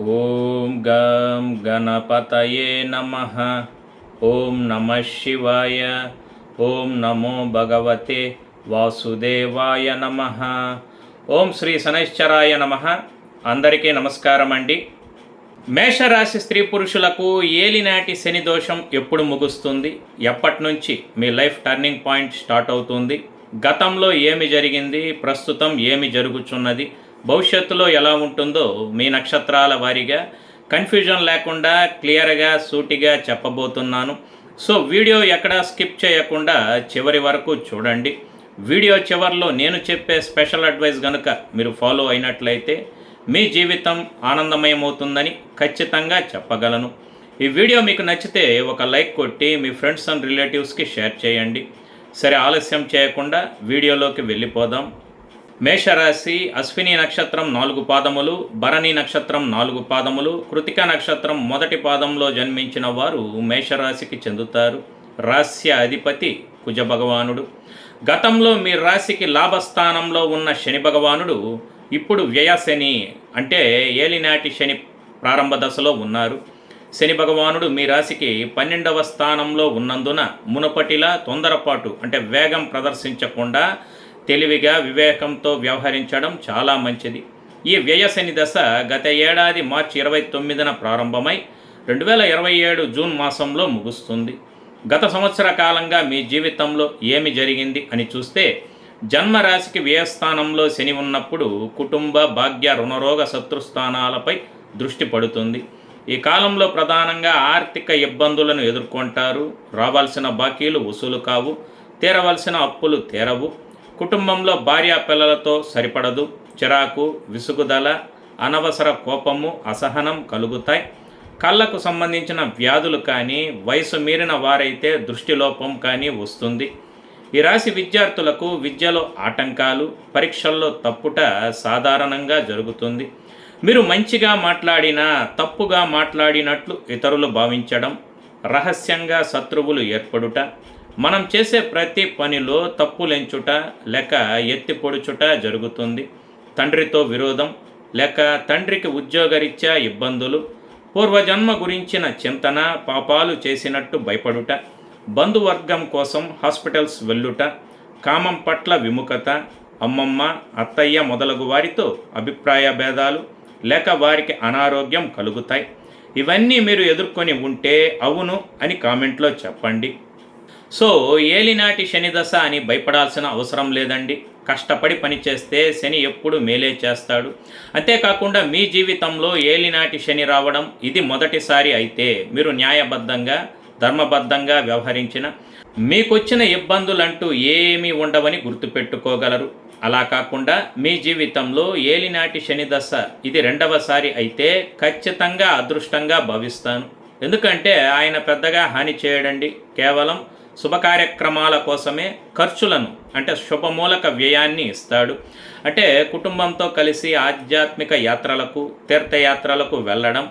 ఓం గం గణపతయే నమః. ఓం నమః శివాయ. ఓం నమో భగవతే వాసుదేవాయ నమః. ఓం శ్రీ శనైశ్చరాయ నమః. అందరికీ నమస్కారం అండి. మేషరాశి స్త్రీ పురుషులకు ఏలినాటి శని దోషం ఎప్పుడు ముగుస్తుంది, ఎప్పటి నుంచి మీ లైఫ్ టర్నింగ్ పాయింట్ స్టార్ట్ అవుతుంది, గతంలో ఏమి జరిగింది, ప్రస్తుతం ఏమి జరుగుతున్నది, భవిష్యత్తులో ఎలా ఉంటుందో మీ నక్షత్రాల వారీగా కన్ఫ్యూజన్ లేకుండా క్లియర్గా సూటిగా చెప్పబోతున్నాను. సో వీడియో ఎక్కడా స్కిప్ చేయకుండా చివరి వరకు చూడండి. వీడియో చివరిలో నేను చెప్పే స్పెషల్ అడ్వైస్ కనుక మీరు ఫాలో అయినట్లయితే మీ జీవితం ఆనందమయమవుతుందని ఖచ్చితంగా చెప్పగలను. ఈ వీడియో మీకు నచ్చితే ఒక లైక్ కొట్టి మీ ఫ్రెండ్స్ అండ్ రిలేటివ్స్కి షేర్ చేయండి. సరే, ఆలస్యం చేయకుండా వీడియోలోకి వెళ్ళిపోదాం. మేషరాశి అశ్విని నక్షత్రం 4 పాదములు, భరణి నక్షత్రం 4 పాదములు, కృతిక నక్షత్రం మొదటి పాదంలో జన్మించిన వారు మేషరాశికి చెందుతారు. రాస్య అధిపతి కుజ భగవానుడు. గతంలో మీ రాశికి లాభస్థానంలో ఉన్న శని భగవానుడు ఇప్పుడు వ్యయశని అంటే ఏలినాటి శని ప్రారంభ దశలో ఉన్నారు. శని భగవానుడు మీ రాశికి 12వ స్థానంలో ఉన్నందున మునుపటిలా తొందరపాటు అంటే వేగం ప్రదర్శించకుండా తెలివిగా వివేకంతో వ్యవహరించడం చాలా మంచిది. ఈ వ్యయశని దశ గత ఏడాది మార్చి 29న ప్రారంభమై 2027 జూన్ మాసంలో ముగుస్తుంది. గత సంవత్సర కాలంగా మీ జీవితంలో ఏమి జరిగింది అని చూస్తే, జన్మరాశికి వ్యయస్థానంలో శని ఉన్నప్పుడు కుటుంబ భాగ్య రుణరోగ శత్రుస్థానాలపై దృష్టి పడుతుంది. ఈ కాలంలో ప్రధానంగా ఆర్థిక ఇబ్బందులను ఎదుర్కొంటారు. రావాల్సిన బాకీలు వసూలు కావు, తీరవలసిన అప్పులు తీరవు. కుటుంబంలో భార్యా పిల్లలతో సరిపడదు. చిరాకు, విసుగుదల, అనవసర కోపము, అసహనం కలుగుతాయి. కళ్ళకు సంబంధించిన వ్యాధులు కానీ, వయసు మీరిన వారైతే దృష్టిలోపం కానీ వస్తుంది. ఈ రాశి విద్యార్థులకు విద్యలో ఆటంకాలు, పరీక్షల్లో తప్పుట సాధారణంగా జరుగుతుంది. మీరు మంచిగా మాట్లాడినా తప్పుగా మాట్లాడినట్లు ఇతరులు భావించడం, రహస్యంగా శత్రువులు ఏర్పడుట, మనం చేసే ప్రతి పనిలో తప్పులెంచుట లేక ఎత్తి పొడుచుట జరుగుతుంది. తండ్రితో విరోధం లేక తండ్రికి ఉద్యోగరీత్యా ఇబ్బందులు, పూర్వజన్మ గురించిన చింతన, పాపాలు చేసినట్టు భయపడుట, బంధువర్గం కోసం హాస్పిటల్స్ వెళ్ళుట, కామం పట్ల విముఖత, అమ్మమ్మ, అత్తయ్య మొదలగు వారితో అభిప్రాయ భేదాలు లేక వారికి అనారోగ్యం కలుగుతాయి. ఇవన్నీ మీరు ఎదుర్కొని ఉంటే అవును అని కామెంట్లో చెప్పండి. సో ఏలినాటి శని దశ అని భయపడాల్సిన అవసరం లేదండి. కష్టపడి పనిచేస్తే శని ఎప్పుడు మేలే చేస్తాడు. అంతేకాకుండా మీ జీవితంలో ఏలినాటి శని రావడం ఇది మొదటిసారి అయితే మీరు న్యాయబద్ధంగా ధర్మబద్ధంగా వ్యవహరించిన మీకొచ్చిన ఇబ్బందులంటూ ఏమీ ఉండవని గుర్తుపెట్టుకోగలరు. అలా కాకుండా మీ జీవితంలో ఏలినాటి శని దశ ఇది 2వసారి అయితే ఖచ్చితంగా అదృష్టంగా భావిస్తాను. ఎందుకంటే ఆయన పెద్దగా హాని చేయడండి. కేవలం శుభకార్యక్రమాల కోసమే ఖర్చులను అంటే శుభమూలక వ్యయాన్ని ఇస్తాడు. అంటే కుటుంబంతో కలిసి ఆధ్యాత్మిక యాత్రలకు, తీర్థయాత్రలకు వెళ్ళడం,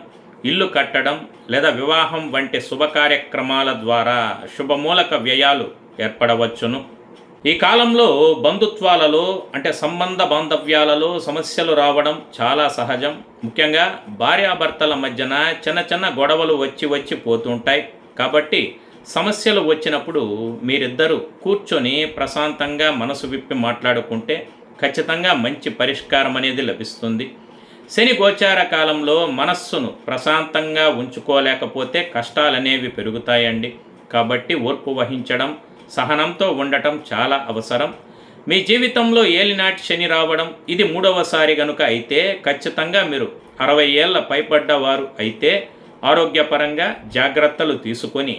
ఇల్లు కట్టడం లేదా వివాహం వంటి శుభకార్యక్రమాల ద్వారా శుభమూలక వ్యయాలు ఏర్పడవచ్చును. ఈ కాలంలో బంధుత్వాలలో అంటే సంబంధ బాంధవ్యాలలో సమస్యలు రావడం చాలా సహజం. ముఖ్యంగా భార్యాభర్తల మధ్యన చిన్న చిన్న గొడవలు వచ్చి పోతుంటాయి. కాబట్టి సమస్యలు వచ్చినప్పుడు మీరిద్దరూ కూర్చొని ప్రశాంతంగా మనసు విప్పి మాట్లాడుకుంటే ఖచ్చితంగా మంచి పరిష్కారం అనేది లభిస్తుంది. శని గోచార కాలంలో మనస్సును ప్రశాంతంగా ఉంచుకోలేకపోతే కష్టాలనేవి పెరుగుతాయండి. కాబట్టి ఓర్పు వహించడం, సహనంతో ఉండటం చాలా అవసరం. మీ జీవితంలో ఏలినాటి శని రావడం ఇది 3వసారి కనుక అయితే ఖచ్చితంగా మీరు 60 ఏళ్ల పైబడ్డవారు అయితే ఆరోగ్యపరంగా జాగ్రత్తలు తీసుకొని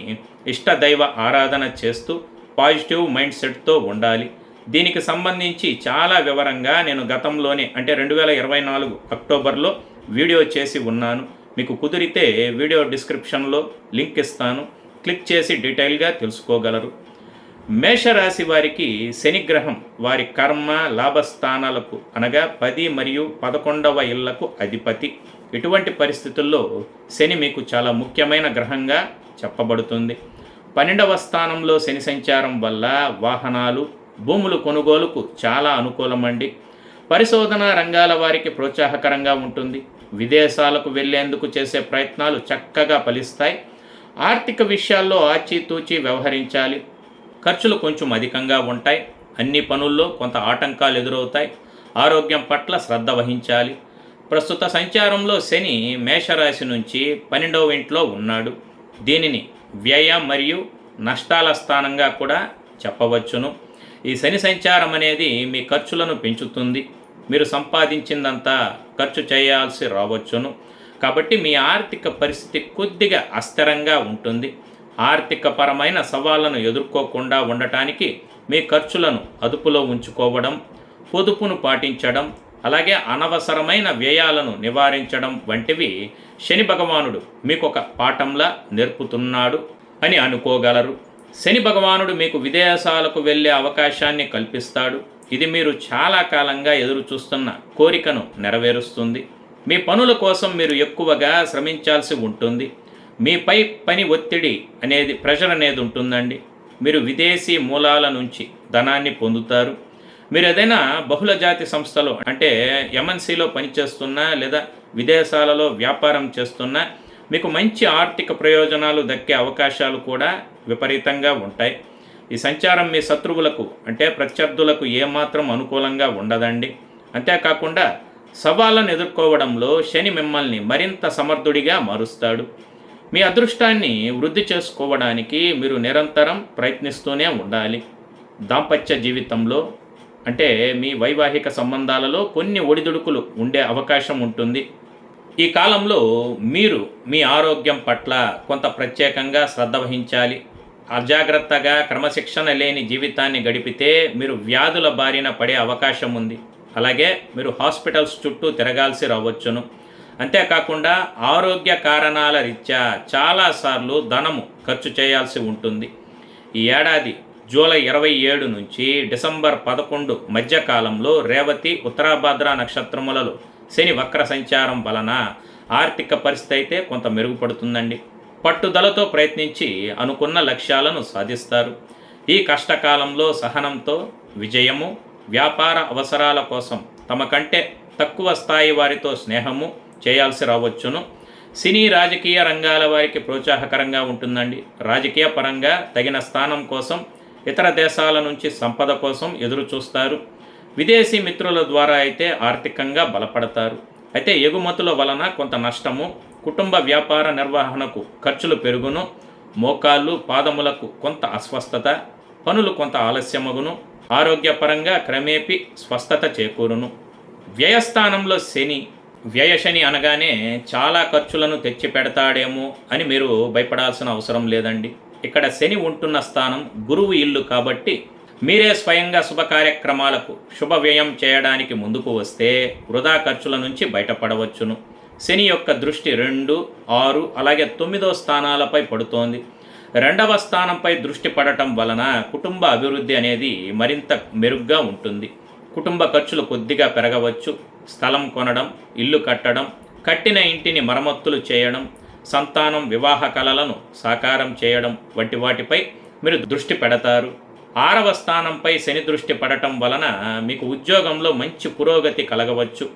ఇష్టదైవ ఆరాధన చేస్తూ పాజిటివ్ మైండ్ సెట్తో ఉండాలి. దీనికి సంబంధించి చాలా వివరంగా నేను గతంలోనే అంటే 2024 అక్టోబర్లో వీడియో చేసి ఉన్నాను. మీకు కుదిరితే వీడియో డిస్క్రిప్షన్లో లింక్ ఇస్తాను, క్లిక్ చేసి డీటెయిల్గా తెలుసుకోగలరు. మేషరాశి వారికి శనిగ్రహం వారి కర్మ లాభస్థానాలకు అనగా 10 మరియు 11వ ఇళ్లకు అధిపతి. ఇటువంటి పరిస్థితుల్లో శని మీకు చాలా ముఖ్యమైన గ్రహంగా చెప్పబడుతుంది. 12వ స్థానంలో శని సంచారం వల్ల వాహనాలు, భూములు కొనుగోలుకు చాలా అనుకూలమండి. పరిశోధన రంగాల వారికి ప్రోత్సాహకరంగా ఉంటుంది. విదేశాలకు వెళ్లేందుకు చేసే ప్రయత్నాలు చక్కగా ఫలిస్తాయి. ఆర్థిక విషయాల్లో ఆచితూచి వ్యవహరించాలి. ఖర్చులు కొంచెం అధికంగా ఉంటాయి. అన్ని పనుల్లో కొంత ఆటంకాలు ఎదురవుతాయి. ఆరోగ్యం పట్ల శ్రద్ధ వహించాలి. ప్రస్తుత సంచారంలో శని మేషరాశి నుంచి 12వ ఇంట్లో ఉన్నాడు. దీనిని వ్యయ మరియు నష్టాల స్థానంగా కూడా చెప్పవచ్చును. ఈ శని సంచారం అనేది మీ ఖర్చులను పెంచుతుంది. మీరు సంపాదించిందంతా ఖర్చు చేయాల్సి రావచ్చును. కాబట్టి మీ ఆర్థిక పరిస్థితి కొద్దిగా అస్థిరంగా ఉంటుంది. ఆర్థిక పరమైన సవాళ్లను ఎదుర్కోకుండా ఉండటానికి మీ ఖర్చులను అదుపులో ఉంచుకోవడం, పొదుపును పాటించడం, అలాగే అనవసరమైన వ్యయాలను నివారించడం వంటివి శని భగవానుడు మీకు ఒక పాఠంలా నేర్పుతున్నాడు అని అనుకోగలరు. శని భగవానుడు మీకు విదేశాలకు వెళ్ళే అవకాశాన్ని కల్పిస్తాడు. ఇది మీరు చాలా కాలంగా ఎదురు చూస్తున్న కోరికను నెరవేరుస్తుంది. మీ పనుల కోసం మీరు ఎక్కువగా శ్రమించాల్సి ఉంటుంది. మీపై పని ఒత్తిడి ప్రెషర్ అనేది ఉంటుందండి. మీరు విదేశీ మూలాల నుంచి ధనాన్ని పొందుతారు. మీరు ఏదైనా బహుళ జాతి సంస్థలో అంటే ఎంఎన్సీలో పనిచేస్తున్నా లేదా విదేశాలలో వ్యాపారం చేస్తున్నా మీకు మంచి ఆర్థిక ప్రయోజనాలు దక్కే అవకాశాలు కూడా విపరీతంగా ఉంటాయి. ఈ సంచారం మీ శత్రువులకు అంటే ప్రత్యర్థులకు ఏమాత్రం అనుకూలంగా ఉండదండి. అంతేకాకుండా సవాళ్ళను ఎదుర్కోవడంలో శని మిమ్మల్ని మరింత సమర్థుడిగా మారుస్తాడు. మీ అదృష్టాన్ని వృద్ధి చేసుకోవడానికి మీరు నిరంతరం ప్రయత్నిస్తూనే ఉండాలి. దాంపత్య జీవితంలో అంటే మీ వైవాహిక సంబంధాలలో కొన్ని ఒడిదుడుకులు ఉండే అవకాశం ఉంటుంది. ఈ కాలంలో మీరు మీ ఆరోగ్యం పట్ల కొంత ప్రత్యేకంగా శ్రద్ధ వహించాలి. అజాగ్రత్తగా క్రమశిక్షణ లేని జీవితాన్ని గడిపితే మీరు వ్యాధుల బారిన పడే అవకాశం ఉంది. అలాగే మీరు హాస్పిటల్స్ చుట్టూ తిరగాల్సి రావచ్చును. అంతేకాకుండా ఆరోగ్య కారణాల రీత్యా చాలాసార్లు ధనము ఖర్చు చేయాల్సి ఉంటుంది. ఈ ఏడాది జూలై 27 నుంచి డిసెంబర్ 11 మధ్యకాలంలో రేవతి, ఉత్తరాభాద్ర నక్షత్రములలో శని వక్ర సంచారం వలన ఆర్థిక పరిస్థితి అయితే కొంత మెరుగుపడుతుందండి. పట్టుదలతో ప్రయత్నించి అనుకున్న లక్ష్యాలను సాధిస్తారు. ఈ కష్టకాలంలో సహనంతో విజయము, వ్యాపార అవసరాల కోసం తమ కంటే తక్కువ స్థాయి వారితో స్నేహము చేయాల్సి రావచ్చును. సినీ రాజకీయ రంగాల వారికి ప్రోత్సాహకరంగా ఉంటుందండి. రాజకీయ పరంగా తగిన స్థానం కోసం ఇతర దేశాల నుంచి సంపద కోసం ఎదురు చూస్తారు. విదేశీ మిత్రుల ద్వారా అయితే ఆర్థికంగా బలపడతారు. అయితే ఎగుమతుల వలన కొంత నష్టము, కుటుంబ వ్యాపార నిర్వహణకు ఖర్చులు పెరుగును, మోకాళ్ళు పాదములకు కొంత అస్వస్థత, పనులు కొంత ఆలస్యమగును, ఆరోగ్యపరంగా క్రమేపీ స్వస్థత చేకూరును. వ్యయస్థానంలో శని, వ్యయశని అనగానే చాలా ఖర్చులను తెచ్చిపెడతాడేమో అని మీరు భయపడాల్సిన అవసరం లేదండి. ఇక్కడ శని ఉంటున్న స్థానం గురువు ఇల్లు కాబట్టి మీరే స్వయంగా శుభ కార్యక్రమాలకు శుభ వ్యయం చేయడానికి ముందుకు వస్తే వృధా ఖర్చుల నుంచి బయటపడవచ్చును. శని యొక్క దృష్టి 2, 6 అలాగే 9వ స్థానాలపై పడుతోంది. 2వ స్థానంపై దృష్టి పడటం వలన కుటుంబ అభివృద్ధి అనేది మరింత మెరుగ్గా ఉంటుంది. కుటుంబ ఖర్చులు కొద్దిగా పెరగవచ్చు. స్థలం కొనడం, ఇల్లు కట్టడం, కట్టిన ఇంటిని మరమ్మతులు చేయడం, సంతానం వివాహ కలలను సాకారం చేయడం వంటి వాటిపై మీరు దృష్టి పెడతారు. 6వ స్థానంపై శని దృష్టి పడటం వలన మీకు ఉద్యోగంలో మంచి పురోగతి కలగవచ్చు.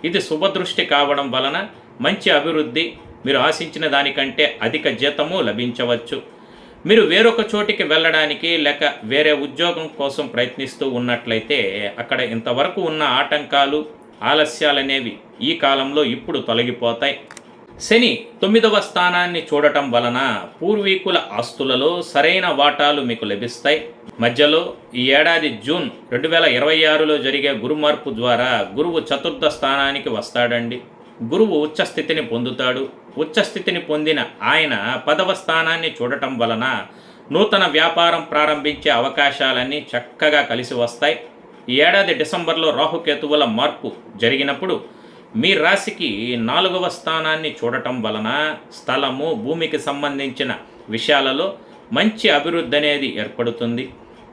ఇది శుభదృష్టి కావడం వలన మంచి అభివృద్ధి, మీరు ఆశించిన దానికంటే అధిక జీతము లభించవచ్చు. మీరు వేరొక చోటికి వెళ్ళడానికి లేక వేరే ఉద్యోగం కోసం ప్రయత్నిస్తూ ఉన్నట్లయితే అక్కడ ఇంతవరకు ఉన్న ఆటంకాలు, ఆలస్యాలనేవి ఈ కాలంలో ఇప్పుడు తొలగిపోతాయి. శని 9వ స్థానాన్ని చూడటం వలన పూర్వీకుల ఆస్తులలో సరైన వాటాలు మీకు లభిస్తాయి. మధ్యలో ఈ ఏడాది జూన్ 2026లో జరిగే గురు మార్పు ద్వారా గురువు 4వ స్థానానికి వస్తాడండి. గురువు ఉచ్చస్థితిని పొందుతాడు. ఉచ్చస్థితిని పొందిన ఆయన 10వ స్థానాన్ని చూడటం వలన నూతన వ్యాపారం ప్రారంభించే అవకాశాలన్నీ చక్కగా కలిసి వస్తాయి. ఈ ఏడాది డిసెంబర్లో రాహుకేతువుల మార్పు జరిగినప్పుడు మీ రాశికి 4వ స్థానాన్ని చూడటం వలన స్థలము, భూమికి సంబంధించిన విషయాలలో మంచి అభివృద్ధి అనేది ఏర్పడుతుంది.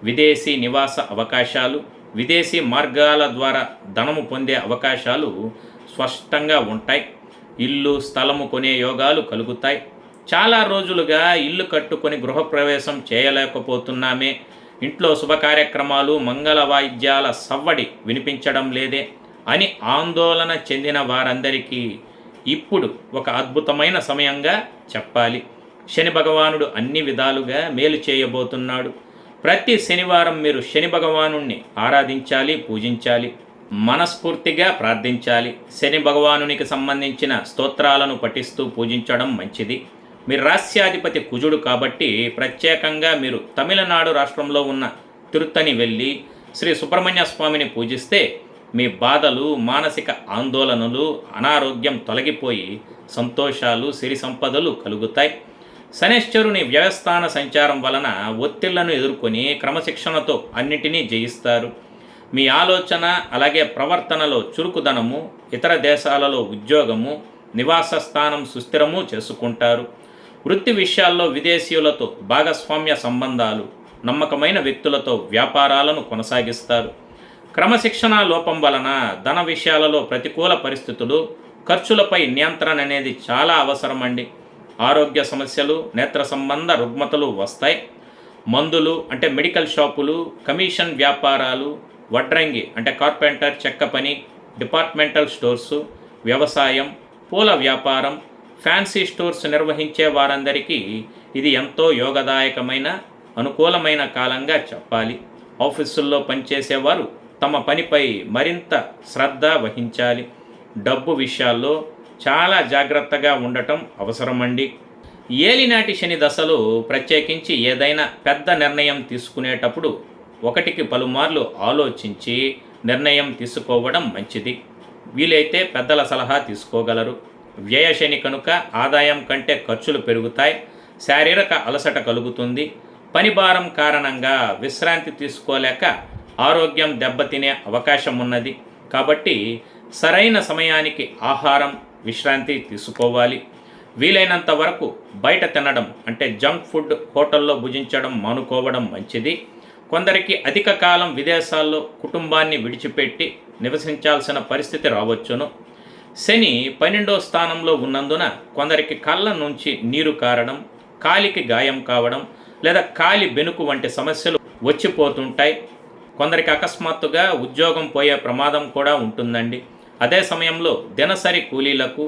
విదేశీ నివాస అవకాశాలు, విదేశీ మార్గాల ద్వారా ధనము పొందే అవకాశాలు స్పష్టంగా ఉంటాయి. ఇల్లు, స్థలము కొనే యోగాలు కలుగుతాయి. చాలా రోజులుగా ఇల్లు కట్టుకొని గృహప్రవేశం చేయలేకపోతున్నామే, ఇంట్లో శుభ కార్యక్రమాలు, మంగళ వాయిద్యాల సవ్వడి వినిపించడం లేదే అని ఆందోళన చెందిన వారందరికీ ఇప్పుడు ఒక అద్భుతమైన సమయంగా చెప్పాలి. శని భగవానుడు అన్ని విధాలుగా మేలు చేయబోతున్నాడు. ప్రతి శనివారం మీరు శని భగవానుణ్ణి ఆరాధించాలి, పూజించాలి, మనస్ఫూర్తిగా ప్రార్థించాలి. శని భగవానునికి సంబంధించిన స్తోత్రాలను పఠిస్తూ పూజించడం మంచిది. మీ రాస్యాధిపతి కుజుడు కాబట్టి ప్రత్యేకంగా మీరు తమిళనాడు రాష్ట్రంలో ఉన్న తిరుత్తని వెళ్ళి శ్రీ సుబ్రహ్మణ్య స్వామిని పూజిస్తే మీ బాధలు, మానసిక ఆందోళనలు, అనారోగ్యం తొలగిపోయి సంతోషాలు, సిరి సంపదలు కలుగుతాయి. శనేశ్వరుని వ్యవస్థాన సంచారం వలన ఒత్తిళ్లను ఎదుర్కొని క్రమశిక్షణతో అన్నిటినీ జయిస్తారు. మీ ఆలోచన అలాగే ప్రవర్తనలో చురుకుదనము, ఇతర దేశాలలో ఉద్యోగము, నివాస స్థానం సుస్థిరము చేసుకుంటారు. వృత్తి విషయాల్లో విదేశీయులతో భాగస్వామ్య సంబంధాలు, నమ్మకమైన వ్యక్తులతో వ్యాపారాలను కొనసాగిస్తారు. క్రమశిక్షణ లోపం వలన ధన విషయాలలో ప్రతికూల పరిస్థితులు, ఖర్చులపై నియంత్రణ అనేది చాలా అవసరమండి. ఆరోగ్య సమస్యలు, నేత్ర సంబంధ రుగ్మతలు వస్తాయి. మందులు అంటే మెడికల్ షాపులు, కమిషన్ వ్యాపారాలు, వడ్రంగి అంటే కార్పెంటర్, చెక్క పని, డిపార్ట్మెంటల్ స్టోర్సు, వ్యవసాయం, పూల వ్యాపారం, ఫ్యాన్సీ స్టోర్స్ నిర్వహించే వారందరికీ ఇది ఎంతో యోగదాయకమైన, అనుకూలమైన కాలంగా చెప్పాలి. ఆఫీసుల్లో పనిచేసేవారు తమ పనిపై మరింత శ్రద్ధ వహించాలి. డబ్బు విషయాల్లో చాలా జాగ్రత్తగా ఉండటం అవసరమండి. ఏలినాటి శని దశలో ప్రత్యేకించి ఏదైనా పెద్ద నిర్ణయం తీసుకునేటప్పుడు ఒకటికి పలుమార్లు ఆలోచించి నిర్ణయం తీసుకోవడం మంచిది. వీలైతే పెద్దల సలహా తీసుకోగలరు. వ్యయశని కనుక ఆదాయం కంటే ఖర్చులు పెరుగుతాయి. శారీరక అలసట కలుగుతుంది. పని భారం కారణంగా విశ్రాంతి తీసుకోలేక ఆరోగ్యం దెబ్బతినే అవకాశం ఉన్నది. కాబట్టి సరైన సమయానికి ఆహారం, విశ్రాంతి తీసుకోవాలి. వీలైనంత వరకు బయట తినడం అంటే జంక్ ఫుడ్, హోటల్లో భుజించడం మానుకోవడం మంచిది. కొందరికి అధిక కాలం విదేశాల్లో కుటుంబాన్ని విడిచిపెట్టి నివసించాల్సిన పరిస్థితి రావచ్చును. శని 12వ స్థానంలో ఉన్నందున కొందరికి కళ్ళ నుంచి నీరు కారడం, కాలికి గాయం కావడం లేదా కాలి బెనుకు వంటి సమస్యలు వచ్చిపోతుంటాయి. కొందరికి అకస్మాత్తుగా ఉద్యోగం పోయే ప్రమాదం కూడా ఉంటుందండి. అదే సమయంలో దినసరి కూలీలకు,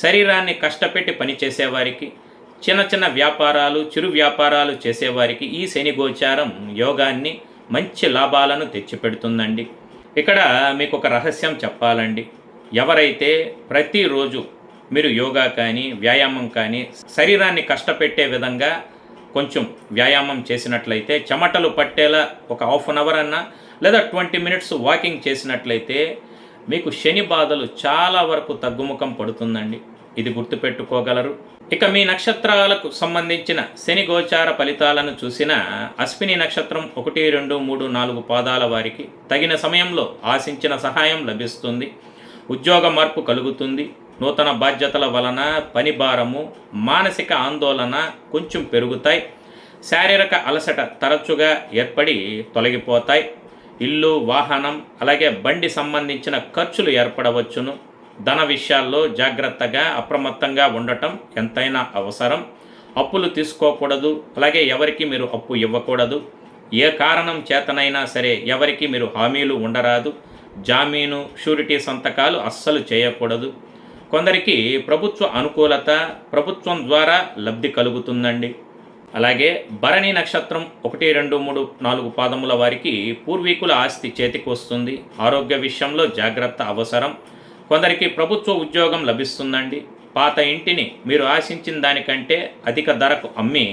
శరీరాన్ని కష్టపెట్టి పనిచేసేవారికి, చిన్న చిన్న వ్యాపారాలు, చిరు వ్యాపారాలు చేసేవారికి ఈ శని గోచారం యోగాన్ని, మంచి లాభాలను తెచ్చిపెడుతుందండి. ఇక్కడ మీకు ఒక రహస్యం చెప్పాలండి. ఎవరైతే ప్రతిరోజు మీరు యోగా కానీ, వ్యాయామం కానీ, శరీరాన్ని కష్టపెట్టే విధంగా కొంచెం వ్యాయామం చేసినట్లయితే, చెమటలు పట్టేలా ఒక హాఫ్ అన్ అవర్ అన్నా లేదా 20 మినిట్స్ వాకింగ్ చేసినట్లయితే మీకు శని బాధలు చాలా వరకు తగ్గుముఖం పడుతుందండి. ఇది గుర్తుపెట్టుకోగలరు. ఇక మీ నక్షత్రాలకు సంబంధించిన శని గోచార ఫలితాలను చూసిన అశ్విని నక్షత్రం 1, 2, 3, 4 పాదాల వారికి తగిన సమయంలో ఆశించిన సహాయం లభిస్తుంది. ఉద్యోగ మార్పు కలుగుతుంది. నూతన బాధ్యతల వలన పని భారము, మానసిక ఆందోళన కొంచెం పెరుగుతాయి. శారీరక అలసట తరచుగా ఏర్పడి తొలగిపోతాయి. ఇల్లు, వాహనం అలాగే బండి సంబంధించిన ఖర్చులు ఏర్పడవచ్చును. ధన విషయాల్లో జాగ్రత్తగా, అప్రమత్తంగా ఉండటం ఎంతైనా అవసరం. అప్పులు తీసుకోకూడదు. అలాగే ఎవరికి మీరు అప్పు ఇవ్వకూడదు. ఏ కారణం చేతనైనా సరే ఎవరికి మీరు హామీలు ఉండరాదు. జామీను, షూరిటీ సంతకాలు అస్సలు చేయకూడదు. కొందరికి ప్రభుత్వ అనుకూలత, ప్రభుత్వం ద్వారా లబ్ధి కలుగుతుందండి. అలాగే భరణి నక్షత్రం 1, 2, 3, 4 పాదముల వారికి పూర్వీకుల ఆస్తి చేతికి వస్తుంది. ఆరోగ్య విషయంలో జాగ్రత్త అవసరం. కొందరికి ప్రభుత్వ ఉద్యోగం లభిస్తుందండి. పాత ఇంటిని మీరు ఆశించిన దానికంటే అధిక ధరకు అమ్మి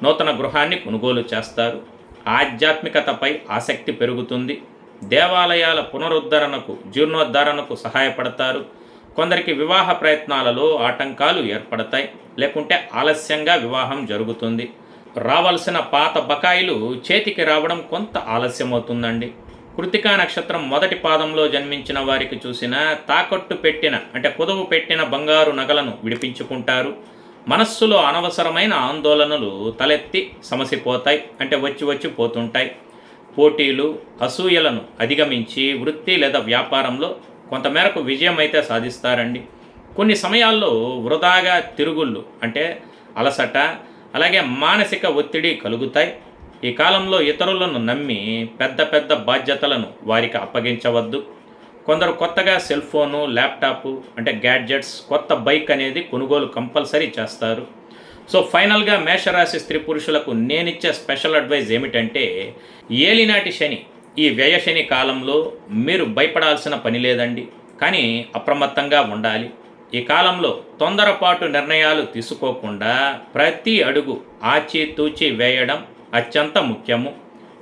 నూతన గృహాన్ని కొనుగోలు చేస్తారు. ఆధ్యాత్మికతపై ఆసక్తి పెరుగుతుంది. దేవాలయాల పునరుద్ధరణకు, జీర్ణోద్ధరణకు సహాయపడతారు. కొందరికి వివాహ ప్రయత్నాలలో ఆటంకాలు ఏర్పడతాయి. లేకుంటే ఆలస్యంగా వివాహం జరుగుతుంది. రావాల్సిన పాత బకాయిలు చేతికి రావడం కొంత ఆలస్యమవుతుందండి. కృతికా నక్షత్రం 1వ పాదంలో జన్మించిన వారికి చూసిన తాకట్టు పెట్టిన అంటే కుదువు పెట్టిన బంగారు నగలను విడిపించుకుంటారు. మనస్సులో అనవసరమైన ఆందోళనలు తలెత్తి సమసిపోతాయి, అంటే వచ్చి పోతుంటాయి. పోటీలు, అసూయలను అధిగమించి వృత్తి లేదా వ్యాపారంలో కొంతమేరకు విజయం అయితే సాధిస్తారండి. కొన్ని సమయాల్లో వృధాగా తిరుగుళ్ళు అంటే అలసట, అలాగే మానసిక ఒత్తిడి కలుగుతాయి. ఈ కాలంలో ఇతరులను నమ్మి పెద్ద పెద్ద బాధ్యతలను వారికి అప్పగించవద్దు. కొందరు కొత్తగా సెల్ ఫోను, ల్యాప్టాప్ అంటే గ్యాడ్జెట్స్, కొత్త బైక్ అనేది కొనుగోలు కంపల్సరీ చేస్తారు. సో ఫైనల్గా మేషరాశి స్త్రీ పురుషులకు నేనిచ్చే స్పెషల్ అడ్వైజ్ ఏమిటంటే, ఏలినాటి శని, ఈ వ్యయ శని కాలంలో మీరు భయపడాల్సిన పని లేదండి. కానీ అప్రమత్తంగా ఉండాలి. ఈ కాలంలో తొందరపాటు నిర్ణయాలు తీసుకోకుండా ప్రతి అడుగు ఆచితూచి వేయడం అత్యంత ముఖ్యము.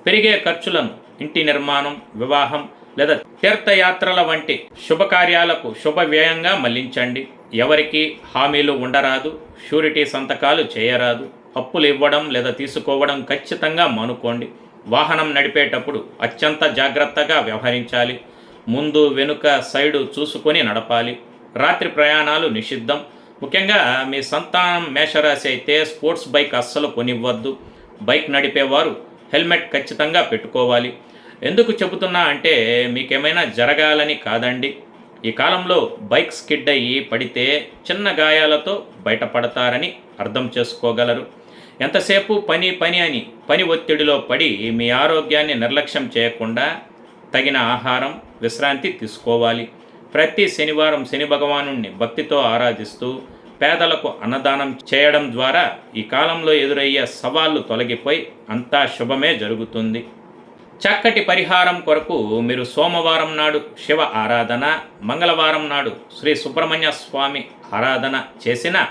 పెరిగే ఖర్చులను ఇంటి నిర్మాణం, వివాహం లేదా తీర్థయాత్రల వంటి శుభకార్యాలకు శుభ వ్యయంగా మళ్లించండి. ఎవరికి హామీలు ఉండరాదు, షూరిటీ సంతకాలు చేయరాదు. అప్పులు ఇవ్వడం లేదా తీసుకోవడం ఖచ్చితంగా మానుకోండి. వాహనం నడిపేటప్పుడు అత్యంత జాగ్రత్తగా వ్యవహరించాలి. ముందు వెనుక సైడు చూసుకొని నడపాలి. రాత్రి ప్రయాణాలు నిషిద్ధం. ముఖ్యంగా మీ సంతానం మేషరాశి అయితే స్పోర్ట్స్ బైక్ అస్సలు కొనివ్వద్దు. బైక్ నడిపేవారు హెల్మెట్ ఖచ్చితంగా పెట్టుకోవాలి. ఎందుకు చెబుతున్నా అంటే మీకేమైనా జరగాలని కాదండి. ఈ కాలంలో బైక్ స్కిడ్ అయ్యి పడితే చిన్న గాయాలతో బయటపడతారని అర్థం చేసుకోగలరు. ఎంతసేపు పని అని పని ఒత్తిడిలో పడి మీ ఆరోగ్యాన్ని నిర్లక్ష్యం చేయకుండా తగిన ఆహారం, విశ్రాంతి తీసుకోవాలి. ప్రతి శనివారం శని భగవానుణ్ణి భక్తితో ఆరాధిస్తూ పేదలకు అన్నదానం చేయడం ద్వారా ఈ కాలంలో ఎదురయ్యే సవాళ్లు తొలగిపోయి అంతా శుభమే జరుగుతుంది. చక్కటి పరిహారం కొరకు మీరు సోమవారం నాడు శివ ఆరాధన, మంగళవారం నాడు శ్రీ సుబ్రహ్మణ్య స్వామి ఆరాధన చేసిన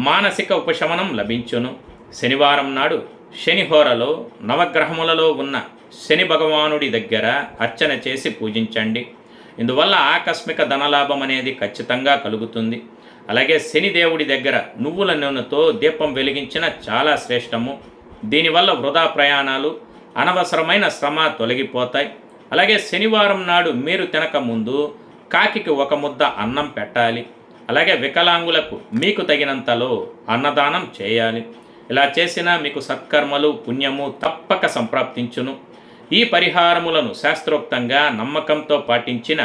మానసిక ఉపశమనం లభించును. శనివారం నాడు శనిహోరలో నవగ్రహములలో ఉన్న శని భగవానుడి దగ్గర అర్చన చేసి పూజించండి. ఇందువల్ల ఆకస్మిక ధనలాభం అనేది ఖచ్చితంగా కలుగుతుంది. అలాగే శనిదేవుడి దగ్గర నువ్వుల నూనెతో దీపం వెలిగించిన చాలా శ్రేష్టము. దీనివల్ల వృధా ప్రయాణాలు, అనవసరమైన శ్రమ తొలగిపోతాయి. అలాగే శనివారం నాడు మీరు తినక ముందు కాకికి ఒక ముద్ద అన్నం పెట్టాలి. అలాగే వికలాంగులకు మీకు తగినంతలో అన్నదానం చేయాలి. ఇలా చేసినా మీకు సత్కర్మలు, పుణ్యము తప్పక సంప్రాప్తించును. ఈ పరిహారములను శాస్త్రోక్తంగా నమ్మకంతో పాటించిన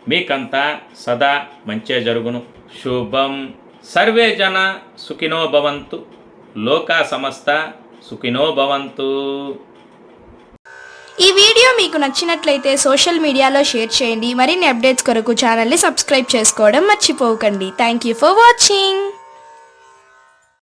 మీకంతా సదా మంచే జరుగును. శుభం. సర్వే జన సుఖినో భవంతు. లోకా సమస్త సుఖినో భవంతు. ఈ వీడియో మీకు నచ్చినట్లయితే సోషల్ మీడియాలో షేర్ చేయండి. మరిన్ని అప్డేట్స్ కొరకు ఛానల్ని సబ్స్క్రైబ్ చేసుకోవడం మర్చిపోకండి. Thank you for watching.